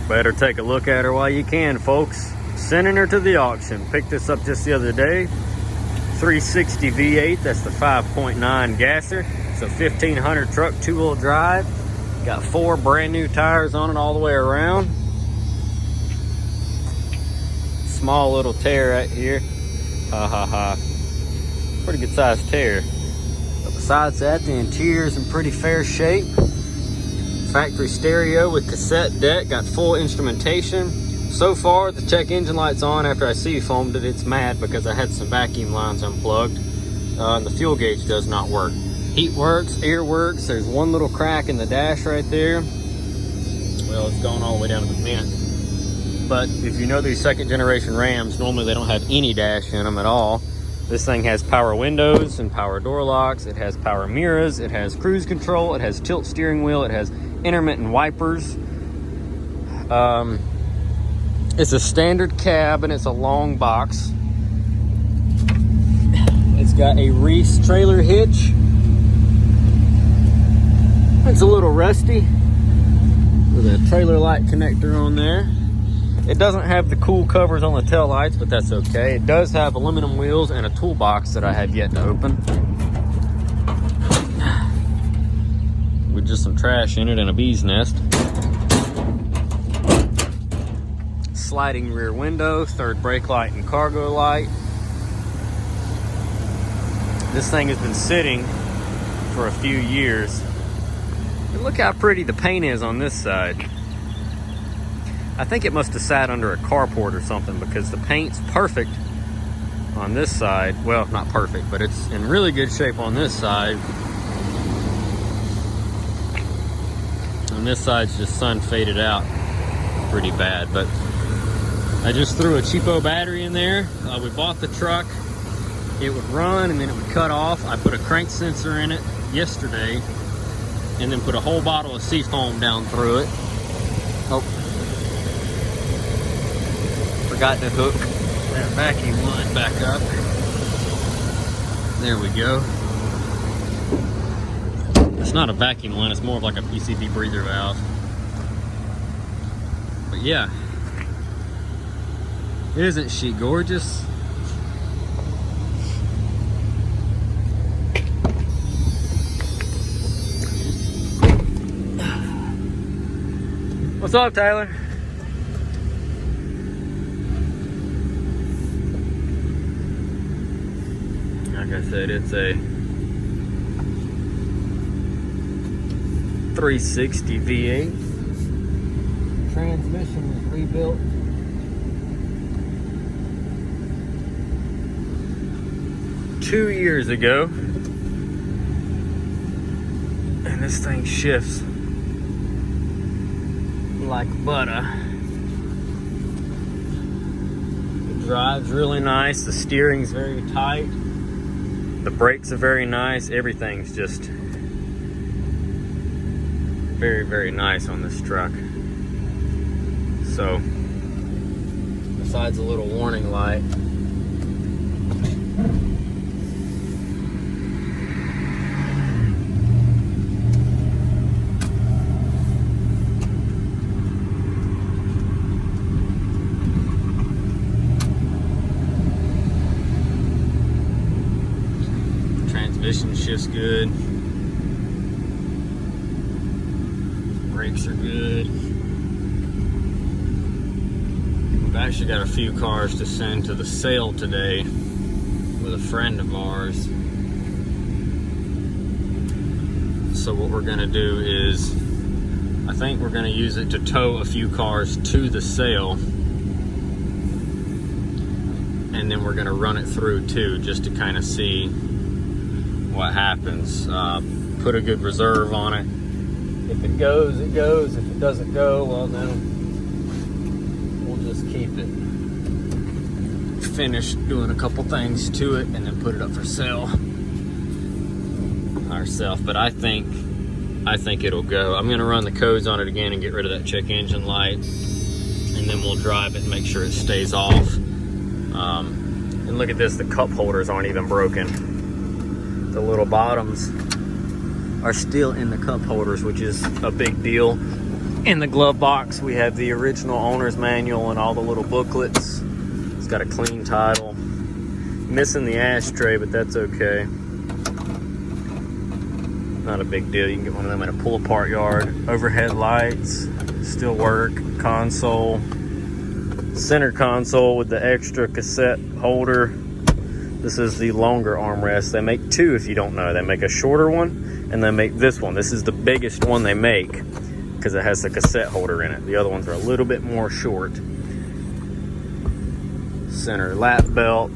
Better take a look at her while you can, folks. Sending her to the auction. Picked this up just the other day. 360 V8, that's the 5.9 gasser. It's a 1500 truck, 2-wheel drive. Got 4 brand new tires on it all the way around. Small little tear right here. Ha ha ha. Pretty good sized tear. But besides that, the interior is in pretty fair shape. Factory stereo with cassette deck, got full instrumentation. So far, the check engine light's on after I seafoamed it. It's mad because I had some vacuum lines unplugged. And the fuel gauge does not work. Heat works, air works. There's one little crack in the dash right there. Well, it's going all the way down to the vent. But if you know these second generation Rams, normally they don't have any dash in them at all. This thing has power windows and power door locks. It has power mirrors. It has cruise control. It has tilt steering wheel. It has intermittent wipers. It's a standard cab and it's a long box. It's got a Reese trailer hitch. It's a little rusty with a trailer light connector on there. It doesn't have the cool covers on the tail lights, but that's okay. It does have aluminum wheels and a toolbox that I have yet to open. With just some trash in it and a bee's nest. Sliding rear window, third brake light and cargo light. This thing has been sitting for a few years. And look how pretty the paint is on this side. I think it must have sat under a carport or something because the paint's perfect on this side. Well, not perfect, but it's in really good shape on this side. And this side's just sun faded out pretty bad, but I just threw a cheapo battery in there. We bought the truck. It would run and then it would cut off. I put a crank sensor in it yesterday and then put a whole bottle of seafoam down through it. Oh, forgot to hook that vacuum line back up. There we go. It's not a vacuum line, it's more of like a PCV breather valve. But yeah. Isn't she gorgeous? What's up, Tyler? Like I said, it's a 360 V8. Transmission was rebuilt. Two years ago, and this thing shifts like butter. It drives really nice. The steering's very tight. The brakes are very nice. Everything's just very, very nice on this truck. So, besides a little warning light, transmission shifts good. Brakes are good. We've actually got a few cars to send to the sale today with a friend of ours. So what we're gonna do is, I think we're gonna use it to tow a few cars to the sale. And then we're gonna run it through too, just to kind of see what happens. Put a good reserve on it. If it goes, it goes. If it doesn't go, well then we'll just keep it. Finish doing a couple things to it and then put it up for sale ourselves. But I think it'll go. I'm gonna run the codes on it again and get rid of that check engine light, and then we'll drive it and make sure it stays off. And look at this, the cup holders aren't even broken. The little bottoms are still in the cup holders, which is a big deal. In the glove box, we have the original owner's manual and all the little booklets. It's got a clean title. Missing the ashtray, but that's okay. Not a big deal. You can get one of them in a pull-apart yard. Overhead lights still work. Console. Center console with the extra cassette holder. This is the longer armrest. They make two, if you don't know. They make a shorter one, and they make this one. This is the biggest one they make because it has the cassette holder in it. The other ones are a little bit more short. Center lap belt.